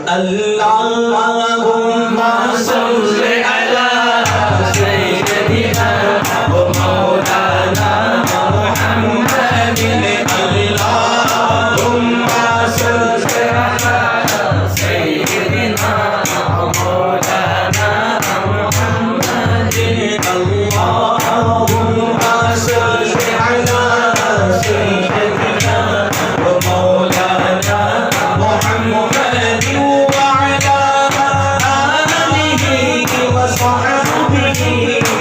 अल्लाहुम्मा सल्लि अला सय्यदिना व मौलाना मुहम्मदिन। अल्लाहुम्मा सल्लि अला सय्यदिना व मौलाना मुहम्मदिन। अल्लाहुम्मा सल्लि अला सय्यदिना व मौलाना मुहम्मदिन व अला आलिहि व सहबिहि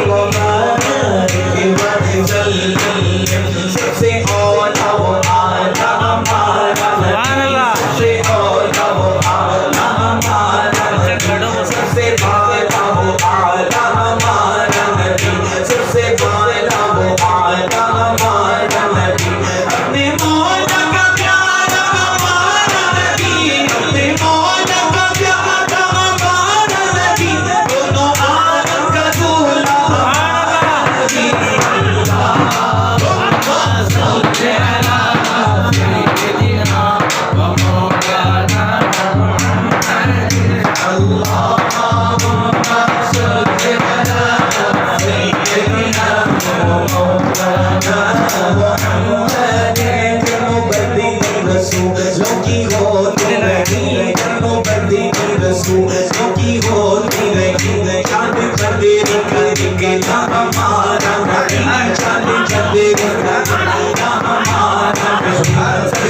व बारिक व सल्लिम। सबसे औला व आला हमारा नबी, सबसे औला व आला हमारा नबी, सबसे आला व आला हमारा नबी, सबसे आला व आला हमारा नबी। अपने मौला का प्यारा हमारा नबी, अपने मौला का प्यारा हमारा नबी, दोनों आलम का दूल्हा हमारा नबी। अल्लाहुम्मा सल्लि अला सय्यदिना व मौलाना मुहम्मदिन। अल्लाहुम्मा सल्लि अला सय्यदिना व मौलाना मुहम्मदिन। जन्मों-बदनी रसूलों की होती रही, जन्मों-बदनी रसूलों की होती रही। चाँद चंदेरी का दिखना हमारा नबी, चाँद चंदेरी का दिखना हमारा नबी।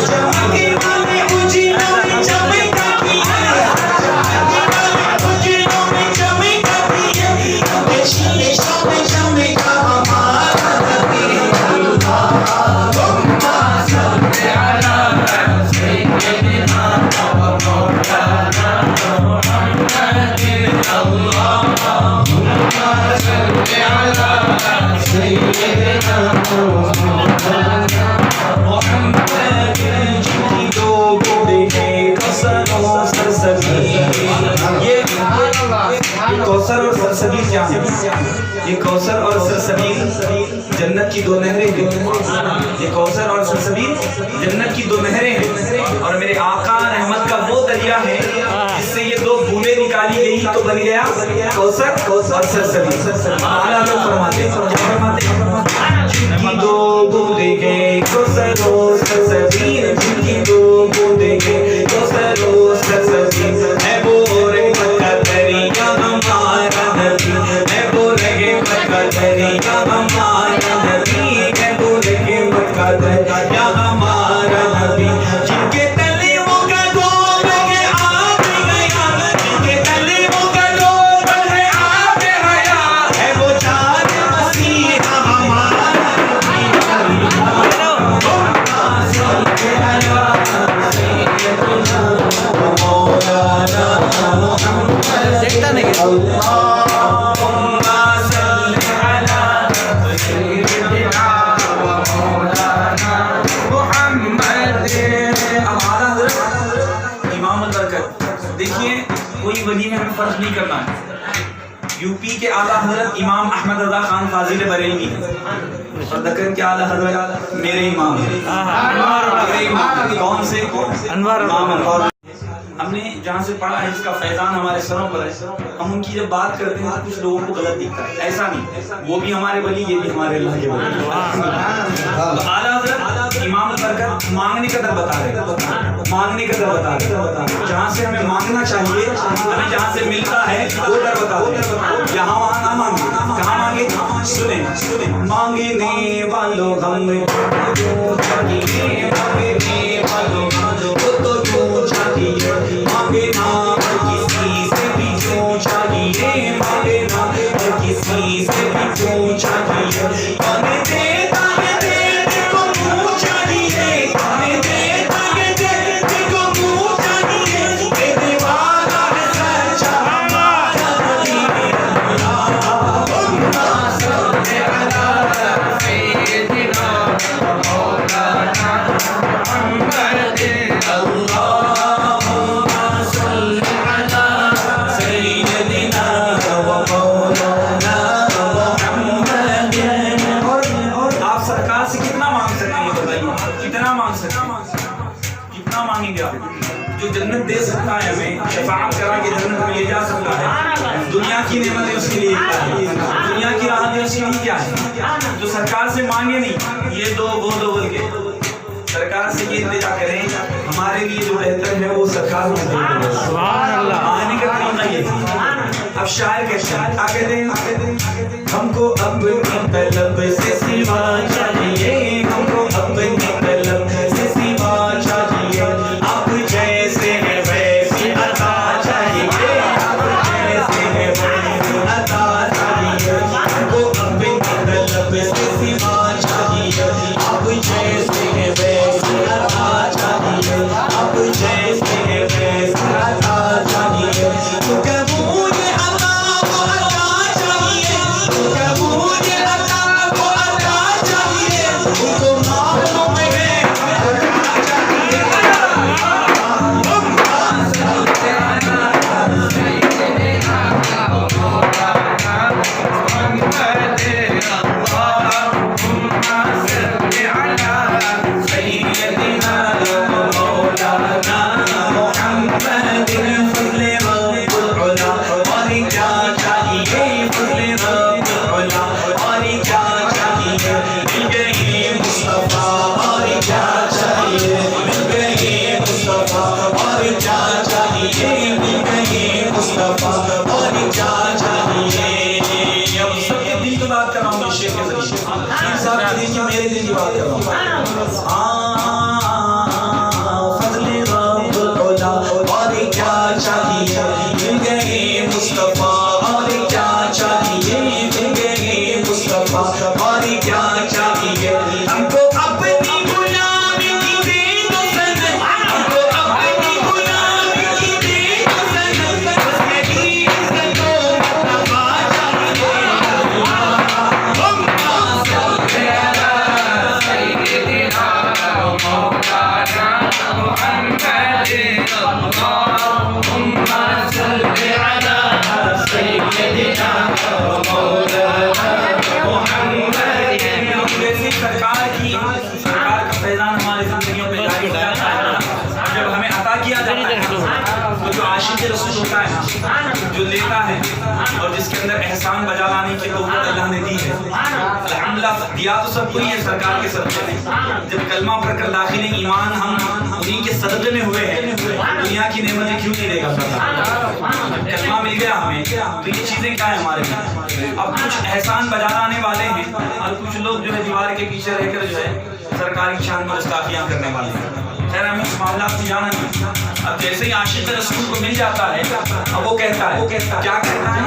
चमके वाले उजिलों में चमका किया, चमके वाले उजिलों में चमका किया, शीशों में चमका हमारा नबी। अल्लाहुम्मा सल्लि अला सय्यदिना व मौलाना मुहम्मदिन। अल्लाहुम्मा सल्लि अला सय्यदिना व मौलाना मुहम्मदिन। जिनकी दो बूंदे हैं कौसर और सरसबील। ये कौसर और सरसबील क्या है? ये कौसर और सरसबील जन्नत की दो नहरें हैं। ये कौसर और सरसबील जन्नत की दो नहरें हैं, और मेरे आका रहमत का वो दरिया है जिससे ये दो बूंदें निकाली गई तो बन गया कौसर और सरसबील। आला लोग फरमाते हैं, क्या फरमाते हैं? जिनकी दो बूंदें हैं कौसर और सरसबील, जिनकी दो बूंदें हैं कौसर और सरसबील, है वो रहमत का दरिया हमारा नबी, है वो रहमत का दरिया हमारा नबी, है वो रहमत का दरिया हमारा नबी। जिनके तले वो का दौर है आप गया, जिनके तले वो का दौर है आप गया, है वो जान मसीहा हमारा नबी। अल्लाहुम्मा सल्लि अला सय्यदिना व मौलाना मुहम्मदिन। अल्लाहुम्मा सल्लि अला सय्यदिना व मौलाना मुहम्मदिन। अब आला हज़रत इमाम बरकत, देखिए कोई वली में हमें फर्क नहीं करना है। यूपी के आला हज़रत इमाम अहमद रज़ा खान फाजिल बरेलवी हैं, और दक्कन के आला हज़रत मेरे इमाम हैं। मेरे इमाम कौन से? अनवर इमाम अनवर। हमने जहाँ से पढ़ा है, इसका फैजान हमारे सरों पर है। हम उनकी जब बात करते हैं तो कुछ लोगों को गलत दिखता है, ऐसा नहीं, वो भी हमारे वली, ये भी हमारे अल्लाह के वली। तो आला हज़रत इमाम बरकत मांगने का दर बता रहे हैं, मांगने का दर बता रहे हैं। जहाँ से हमें मांगना चाहिए, हमें जहाँ से मिलता है वो दर बता रहे हैं। यहाँ वहाँ ना मांगे, कहाँ मांगे? सुने सुने, मांगने वालों हम चाहिए, मांगने वालों तो जो चाहिए, मांगे ना किसी से भी जो चाहिए, मांगे ना किसी से भी जो चाहिए। मांगे देता है देने को मुँह चाहिए, मांगे देता है देने को मुँह चाहिए, देने वाला है सच्चा हमारा नबी। अल्लाहुम्मा सल्लि अला सय्यदिना व मौलाना शफाअत करा के जन्नत में ले जा सकता है। दुनिया की नेमतें उसके लिए क्या है, दुनिया की राहतें उसके लिए क्या है। तो सरकार से मांगे नहीं ये दो वो दो बोल के, सरकार से ये इंतजा करें हमारे लिए जो बेहतर है वो सरकार में आने का तरीका ये। अब शायर कहते हैं, क्या कहते हैं, हमको अपनी तलब से सिवा चाहिए, हमको अपनी तलब से सिवा चाहिए, आप जैसे हैं वैसी अता चाहिए, आप जैसे हैं वैसी अता चाहिए, हमको अपनी तलब से सिवा चाहिए, आप जैसे हैं वैसी अता चाहिए, आप जैसे हैं वैसी अता चाहिए। तो कबूल अता वो अता चाहिए, तो कबूल अता वो अता चाहिए, उनको मालूम है मेरे दिल की बात कर रहा हूँ। फज़ले रब्बुल औला और क्या चाहिए, मिल गए मुस्तफा और क्या चाहिए, मिल गए मुस्तफा और क्या चाहिए, हमको अपनी गुलामी की दे दो सनम, हमको अपनी गुलामी की दे दो सनम, बस यही इज़्ज़तो मुस्तफा चाहिए। सरकार का फैज़ान हमारी जिंदगियों में जारी जाता है। जब हमें अता किया जाता है तो जो आशिक़ रसूल होता है ना, जो लेता है और जिसके अंदर एहसान बजा लाने की तौफ़ीक़ अल्लाह ने दी है, अल्हम्दुलिल्लाह दिया तो सबको ही है, सरकार के सदक़े में। जब कलमा पढ़कर दाखिल ईमान हम उन्हीं के सदक़े में हुए हैं, दुनिया की नेमतें क्यों नहीं देगा सरकार। कलमा मिल गया हमें तो ये चीज़ें क्या है हमारे लिए। अब कुछ एहसान बजा लाने वाले हैं और कुछ लोग जो है दीवार के पीछे रहकर जो है सरकार की शान पर गुस्ताखियां करने वाले हैं। खैर हमें इस मामला को जाना नहीं। अब जैसे ही आशिक़ रसूल को मिल जाता है, अब वो कहता है क्या कहता है,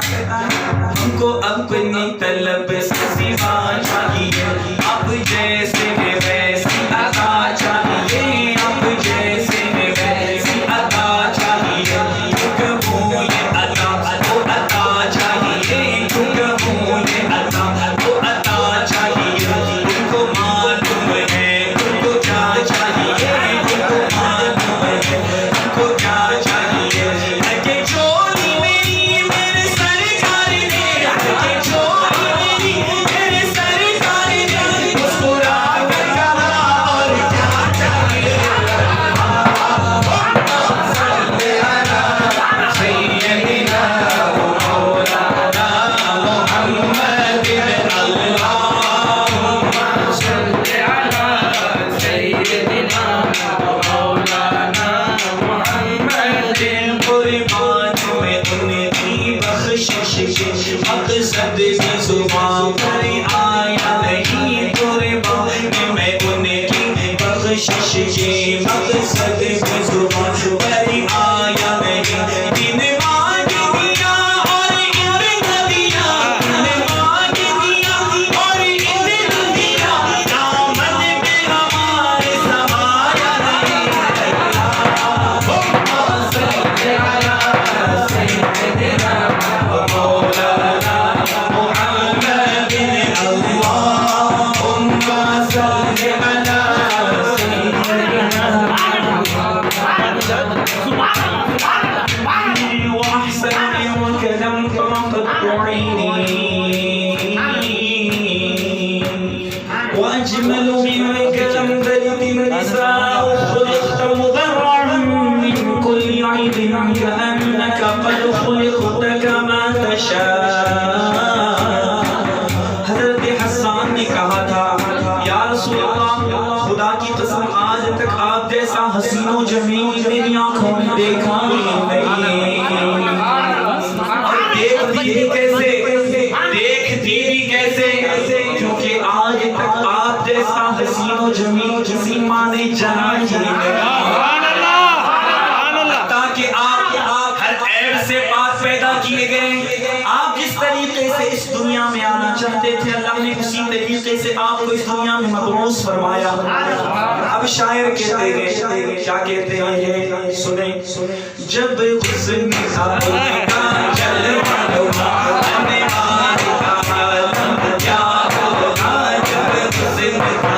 हमको अपनी तलब से सिवा चाहिए, आप जैसे हैं वैसी अता चाहिए, आप जैसे हैं वैसी अता चाहिए, कबूल अता वो अता चाहिए, कबूल अता वो अता चाहिए, उनको मालूम है उनको क्या चाहिए, उनको मालूम है उनको क्या चाहिए। लगे चोली मेरी मेरे सरकार ने, लगे चोली मेरी अन्नका क़द ख़ुलिक़्त कमा तशा। हज़रत हसन ने कहा था, या रसूल अल्लाह, खुदा की कसम आज तक आप जैसा हसीनो जमील मेरी आंखों में देखा नहीं। देखती भी कैसे, क्योंकि आज तक आप जैसा हसीनो जमील किसी माँ ने जाना ही नहीं। ताकि आप हर ऐब से पाक पैदा किए गए। आप जिस तरीके से इस दुनिया में आना चाहते थे, अल्लाह ने उसी तरीके से आपको इस दुनिया में मबरूस फरमाया। अब शायर कहते हैं, क्या कहते हैं, सुने। जब हुस्न का जलवा होगा, आने वाले का आलम क्या होगा। जब हुस्न का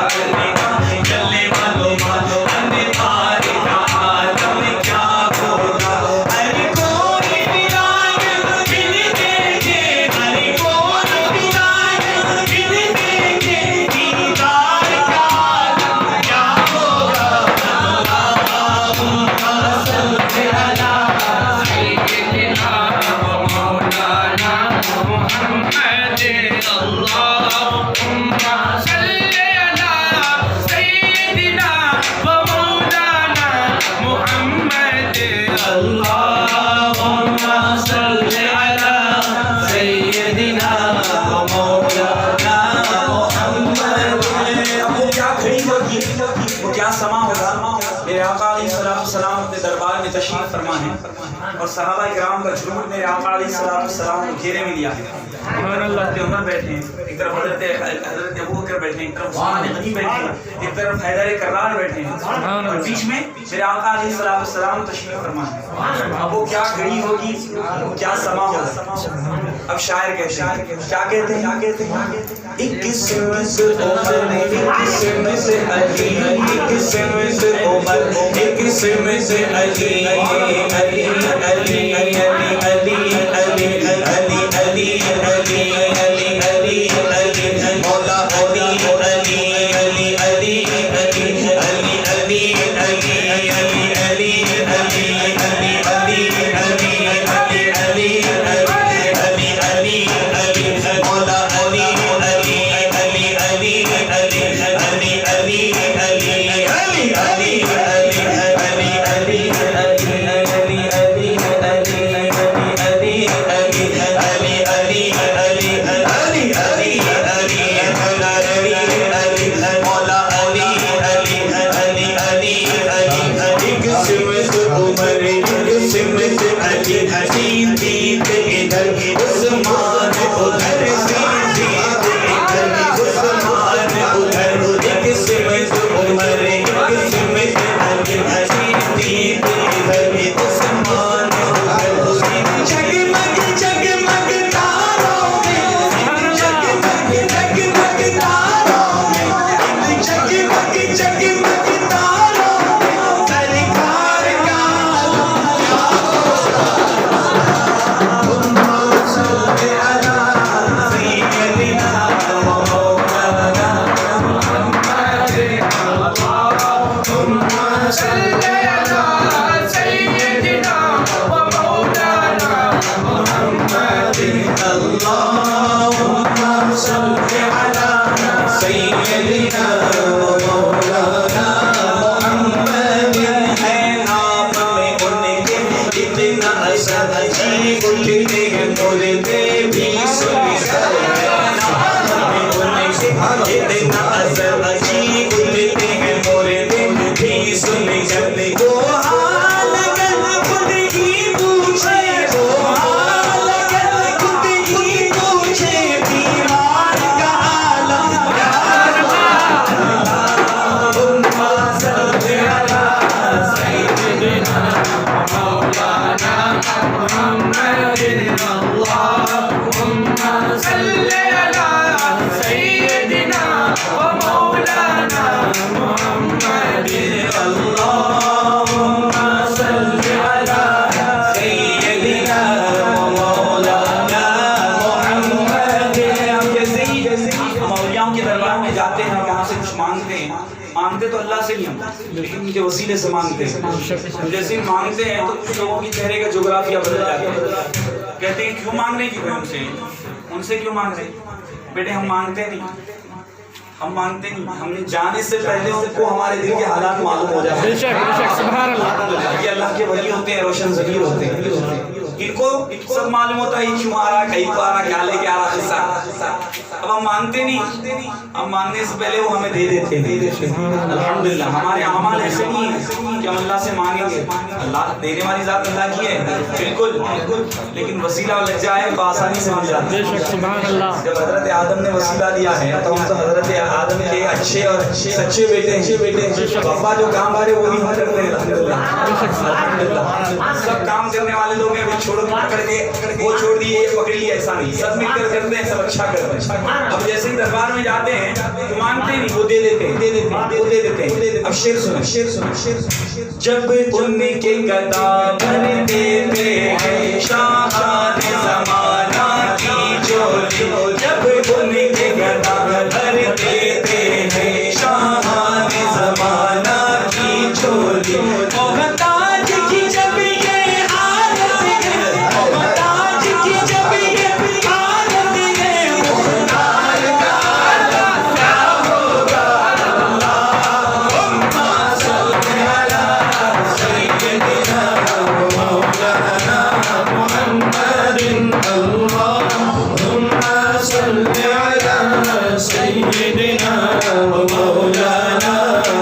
जलवा होगा, आने वाले का आलम क्या होगा। अरे कौन बिलाल बिन देखे, अरे कौन बिलाल बिन देखे, दीदार का आलम क्या होगा। अल्लाहुम्मा सल्ली अला सय्यिदिना व मौलाना मुहम्मद। अल्लाहुम्मा सल्ली अला सय्यिदिना व मौलाना मुहम्मद। अल्लाहुम्मा सल्ली अला सय्यिदिना व मौलाना मुहम्मद। अब वो क्या घड़ी होगी, वो क्या समा होगा। मेरे आका अलैहिस्सलाम अपने दरबार में तशरीफ फरमा है और सहाबा इकराम का झुंड मेरे आका अलैहिस्सलाम को घेरे में लिया है। एक तरफ हज़रत उमर बैठे हैं, एक तरफ हज़रत अबू बकर बैठे हैं, एक तरफ उस्मान गनी बैठे हैं, एक तरफ हैदर कर्रार बैठे हैं और बीच में मेरे आका अलैहिस्सलाम तशरीफ फरमा है। अब वो क्या घड़ी होगी, वो क्या समा होगा। अब शायर कहते हैं, क्या कहते हैं, एक किस्म से उमर, एक किस्म से अली, एक किस्म से उमर, एक किस्म से अली, अली अली अली अली अली अली अली अली अली अली अली मौला अली अली अली अली अली अली अली अली अली अली अली अली अली अली अली अली अली अली मौला अली अली अली अली अली अली अली अली अली से नहीं हम, लेकिन उनके वसीले से मांगते हैं। जैसे ही मांगते हैं तो कुछ लोगों की चेहरे का जोग्राफिया बदल जाता है, कहते हैं क्यों मांग रहे हैं, उनसे क्यों मांग रहे? बेटे हम मांगते नहीं, हम मांगते नहीं, हमने जाने से पहले उनको हमारे दिल के हालात मालूम हो जाते हैं। ये अल्लाह के वली होते हैं, रोशन ज़मीर होते हैं, इनको सब मालूम होता है क्यों आ रहा, कहीं को आ रहा, क्या लेके आ रहा हिस्सा। अब हम मांगते नहीं, हम मांगने से पहले वो हमें दे देते हैं। अल्हम्दुलिल्लाह हमारे अमाल ऐसे नहीं है कि हम अल्लाह से मांगेंगे, अल्लाह देने वाली ज़ात अल्लाह की है बिल्कुल, लेकिन वसीला लग जाए तो आसानी से मिल जाता है। जब हजरत आदम ने वसीला दिया है तो हम तो हजरत आदम के अच्छे और सच्चे बेटे, पापा जो काम आ रहे वो भी हम करते हैं अल्हम्दुलिल्लाह। सब काम करने वाले लोग हैं, छोड़ पकड़ के वो छोड़ दिए ये पकड़ लिया, ऐसा नहीं, सब मिलकर करते हैं, सब अच्छा करते हैं। अब जैसे ही दरबार में जाते हैं तो मांगते नहीं, वो दे देते हैं, वो दे देते हैं। अब शेर सुनो, शेर सुनो, शेर सुनो। जब उनके गदा भरते थे शाहाने ज़माना की झोली, जब उनके गदा भरते थे शाहाने ज़माना की झोली, मोहताज की जब ये हालत है, मोहताज की जब ये हालत है, मुख्तार का आलम क्या होगा। अल्लाहुम्मा सल्ली अला सय्यिदिना मौलाना मुहम्मदिन, अल्लाहुम्मा सल्ली अला सय्यिदिना मौलाना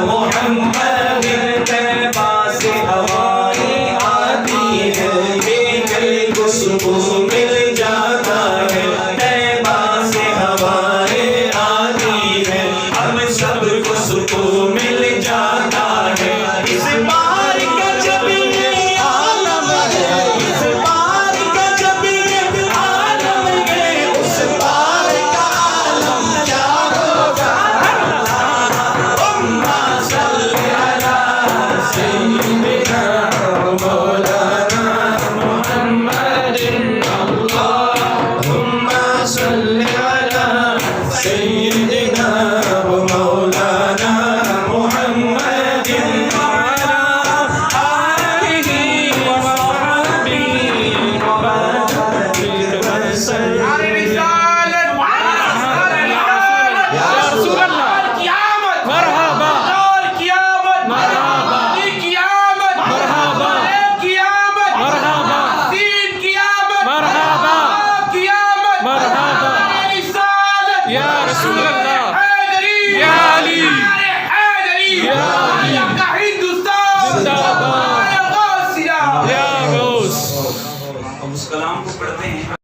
मुहम्मदिन। तैबा से हवाएं आती है, बेकल को सुकून मिल जाता है, तैबा से हवाएं आती है, हम सबको सुकून मिल जाता है। इस बार का जब ये आलम है, इस बार का जब ये आलम है, उस बार का आलम क्या होगा। अल्लाहुम्मा सल्ली अला सय्यिदिना मौलाना मुहम्मदिन, अल्लाहुम्मा सल्ली अला सय्यिदिना मौलाना मुहम्मदिन वअला आलिहि व सहबिहि व बारिक वसल्लम। या रसूल अल्लाह, क़यामत मरहबा, क़यामत मरहबा, क़यामत मरहबा, क़यामत मरहबा, दीन क़यामत मरहबा, क़यामत मरहबा, रिसालत या रसूल अल्लाह, हैदरी या अली, हैदरी या अली, का हिंदुस्तान जिंदाबाद, या गौस। अब उस कलाम को पढ़ते हैं